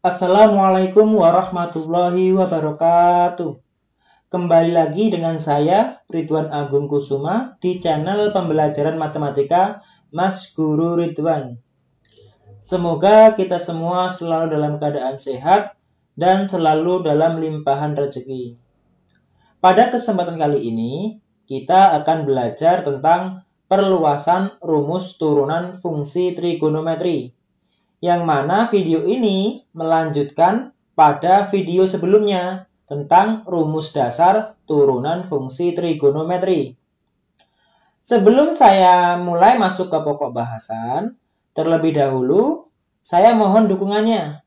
Assalamualaikum warahmatullahi wabarakatuh. Kembali lagi dengan saya, Ridwan Agung Kusuma, di channel pembelajaran matematika Mas Guru Ridwan. Semoga kita semua selalu dalam keadaan sehat dan selalu dalam limpahan rezeki. Pada kesempatan kali ini, kita akan belajar tentang perluasan rumus turunan fungsi trigonometri, yang mana video ini melanjutkan pada video sebelumnya tentang rumus dasar turunan fungsi trigonometri. Sebelum saya mulai masuk ke pokok bahasan, terlebih dahulu saya mohon dukungannya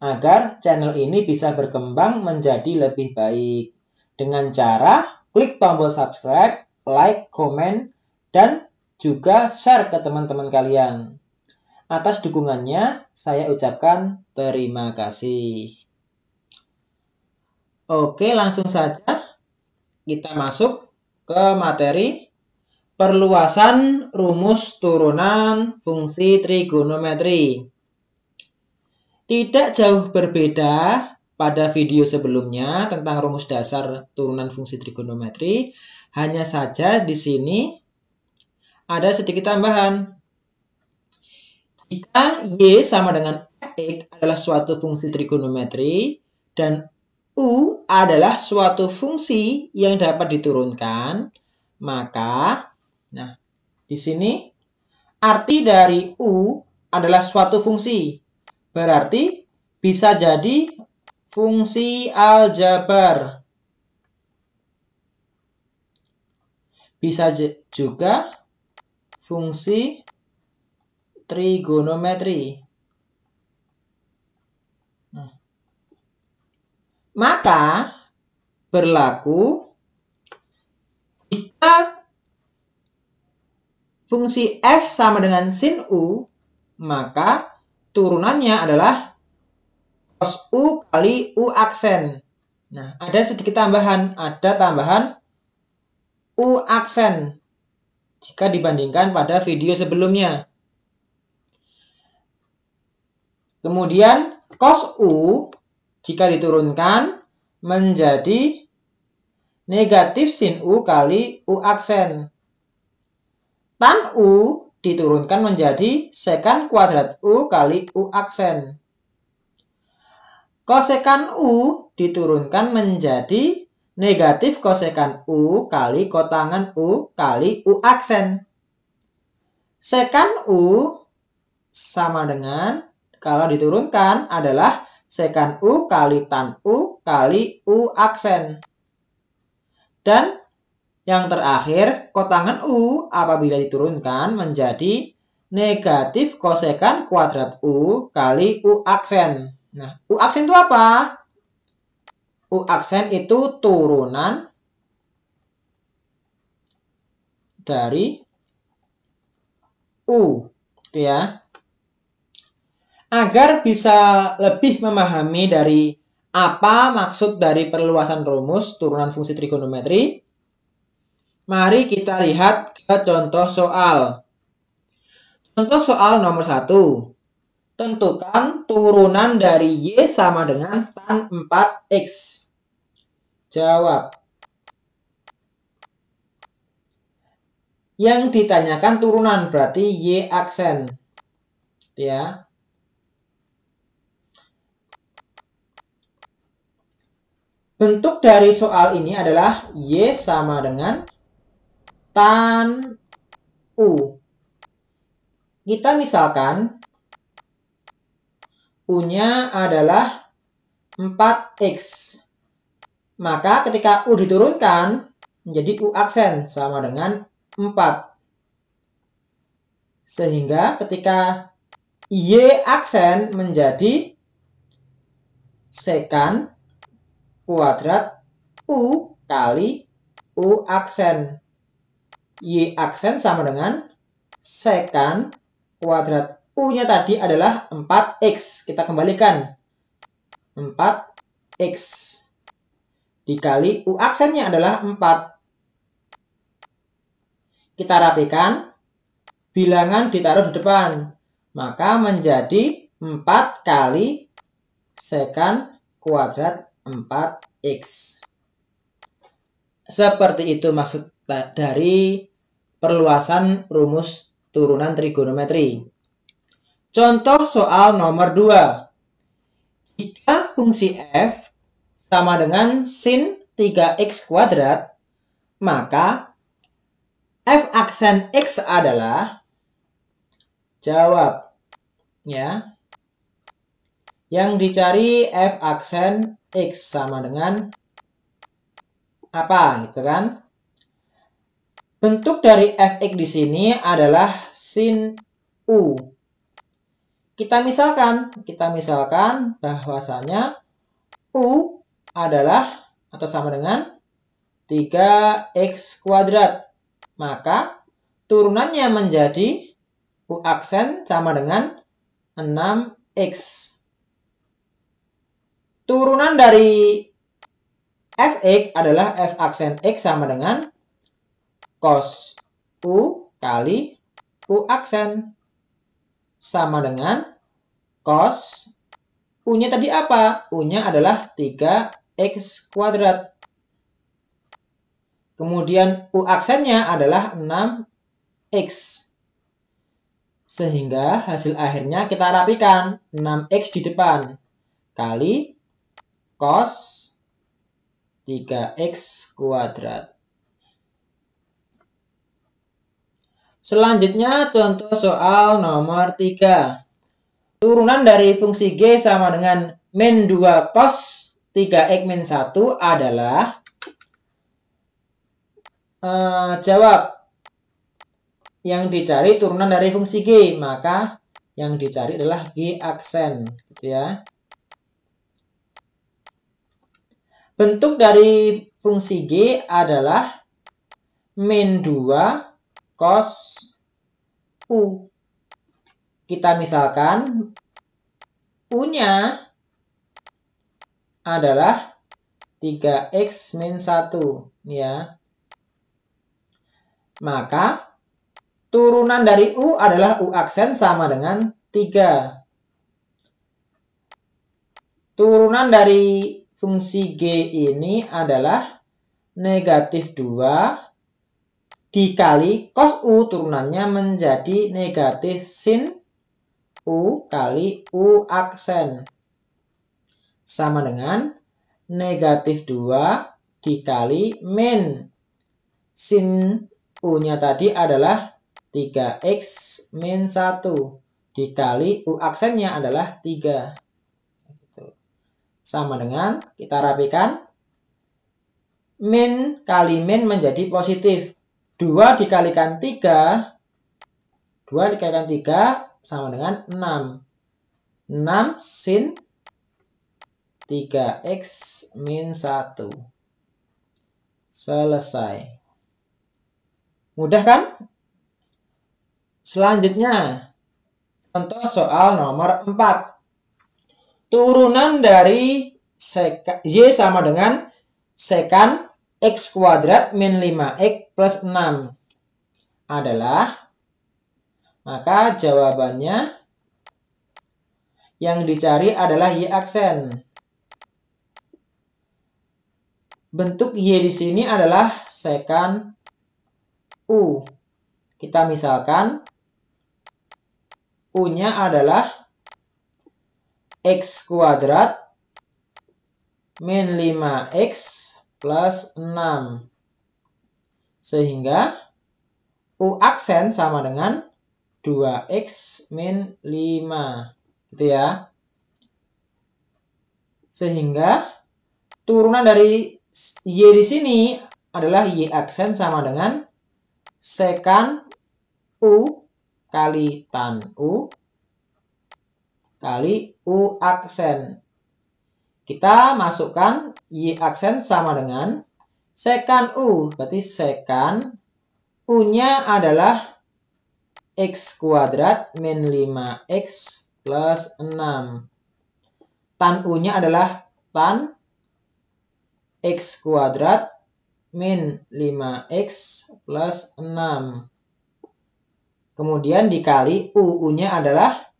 agar channel ini bisa berkembang menjadi lebih baik dengan cara klik tombol subscribe, like, komen, dan juga share ke teman-teman kalian. Atas dukungannya, saya ucapkan terima kasih. Oke, langsung saja kita masuk ke materi perluasan rumus turunan fungsi trigonometri. Tidak jauh berbeda pada video sebelumnya tentang rumus dasar turunan fungsi trigonometri, hanya saja di sini ada sedikit tambahan. Jika Y sama dengan Fx adalah suatu fungsi trigonometri dan U adalah suatu fungsi yang dapat diturunkan, maka di sini arti dari U adalah suatu fungsi. Berarti bisa jadi fungsi aljabar. Bisa juga fungsi trigonometri. Maka berlaku jika fungsi f sama dengan sin u, maka turunannya adalah cos u kali u aksen. Nah, ada sedikit tambahan, ada tambahan u aksen jika dibandingkan pada video sebelumnya. Kemudian cos u jika diturunkan menjadi negatif sin u kali u aksen. Tan u diturunkan menjadi sekan kuadrat u kali u aksen. Kosekan u diturunkan menjadi negatif kosekan u kali kotangan u kali u aksen. Sekan u sama dengan, kalau diturunkan adalah sekan u kali tan u kali u aksen. Dan yang terakhir, kotangan u apabila diturunkan menjadi negatif kosekan kuadrat u kali u aksen. Nah, u aksen itu apa? U aksen itu turunan dari u, gitu ya. Agar bisa lebih memahami dari apa maksud dari perluasan rumus turunan fungsi trigonometri, mari kita lihat ke contoh soal. Contoh soal nomor 1. Tentukan turunan dari Y sama dengan tan 4X. Jawab. Yang ditanyakan turunan berarti Y aksen. Ya. Bentuk dari soal ini adalah Y sama dengan tan U. Kita misalkan U-nya adalah 4X. Maka ketika U diturunkan menjadi U aksen sama dengan 4. Sehingga ketika Y aksen menjadi sekan kuadrat U kali U aksen. Y aksen sama dengan sekan kuadrat U-nya tadi adalah 4X. Kita kembalikan. 4X. Dikali U aksennya adalah 4. Kita rapikan. Bilangan ditaruh di depan. Maka menjadi 4 kali sekant kuadrat 4x. Seperti itu maksud dari perluasan rumus turunan trigonometri. Contoh soal nomor 2. Jika fungsi f sama dengan sin 3x kuadrat, maka f aksen x adalah, jawab ya. Yang dicari f aksen x sama dengan apa gitu kan? Bentuk dari fx di sini adalah sin u. Kita misalkan bahwasanya u adalah atau sama dengan 3x kuadrat. Maka turunannya menjadi u aksen sama dengan 6x. Turunan dari fx adalah f aksen x sama dengan cos u kali u aksen. Sama dengan cos u-nya tadi apa? U-nya adalah 3x kuadrat. Kemudian u aksennya adalah 6x. Sehingga hasil akhirnya kita rapikan. 6x di depan kali cos 3x kuadrat. Selanjutnya contoh soal nomor 3. Turunan dari fungsi g sama dengan min 2 cos 3x min 1 adalah, jawab. Yang dicari turunan dari fungsi g, maka yang dicari adalah g aksen gitu ya. Bentuk dari fungsi g adalah min 2 cos u. Kita misalkan u-nya adalah 3x min 1 ya. Maka turunan dari u adalah u aksen sama dengan 3. Turunan dari fungsi g ini adalah negatif 2 dikali cos u, turunannya menjadi negatif sin u kali u aksen. Sama dengan negatif 2 dikali min sin u-nya tadi adalah 3x min 1 dikali u aksennya adalah 3. Sama dengan, kita rapikan, min kali min menjadi positif. 2 dikalikan 3 sama dengan 6. 6 sin 3x min 1. Selesai. Mudah kan? Selanjutnya, contoh soal nomor 4. Turunan dari y sama dengan sekant x kuadrat min 5x plus 6 adalah, maka jawabannya yang dicari adalah y aksen. Bentuk y di sini adalah sekant u. Kita misalkan u-nya adalah x kuadrat min 5x plus 6. Sehingga u aksen sama dengan 2x min 5. Gitu ya. Sehingga turunan dari y di sini adalah y aksen sama dengan sekant u kali tan u kali u aksen. Kita masukkan y aksen sama dengan sekant u. Berarti sekant u-nya adalah x kuadrat min 5x plus 6. Tan u-nya adalah tan x kuadrat min 5x plus 6. Kemudian dikali u-nya adalah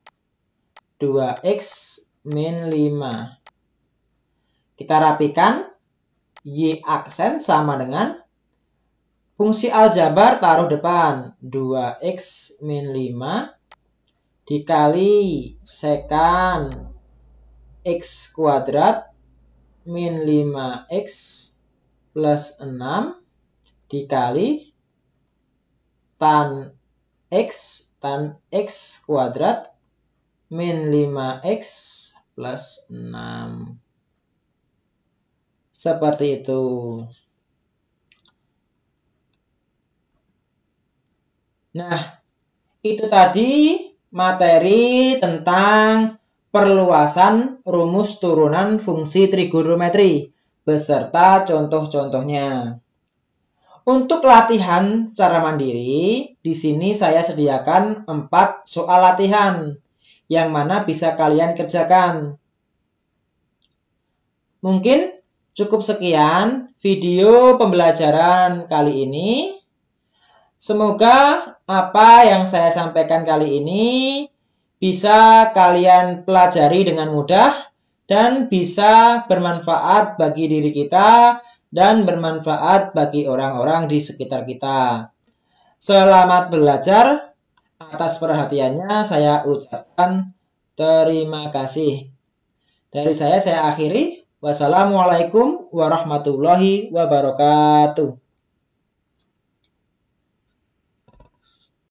2x min 5. Kita rapikan. Y aksen sama dengan fungsi aljabar taruh depan. 2x min 5 dikali sekan x kuadrat min 5x plus 6 dikali tan x kuadrat min 5x plus 6. Seperti itu. Nah, itu tadi materi tentang perluasan rumus turunan fungsi trigonometri beserta contoh-contohnya. Untuk latihan secara mandiri, di sini saya sediakan 4 soal latihan yang mana bisa kalian kerjakan. Mungkin cukup sekian video pembelajaran kali ini. Semoga apa yang saya sampaikan kali ini bisa kalian pelajari dengan mudah dan bisa bermanfaat bagi diri kita dan bermanfaat bagi orang-orang di sekitar kita. Selamat belajar. Atas perhatiannya saya ucapkan terima kasih. Dari saya akhiri. Wassalamualaikum warahmatullahi wabarakatuh.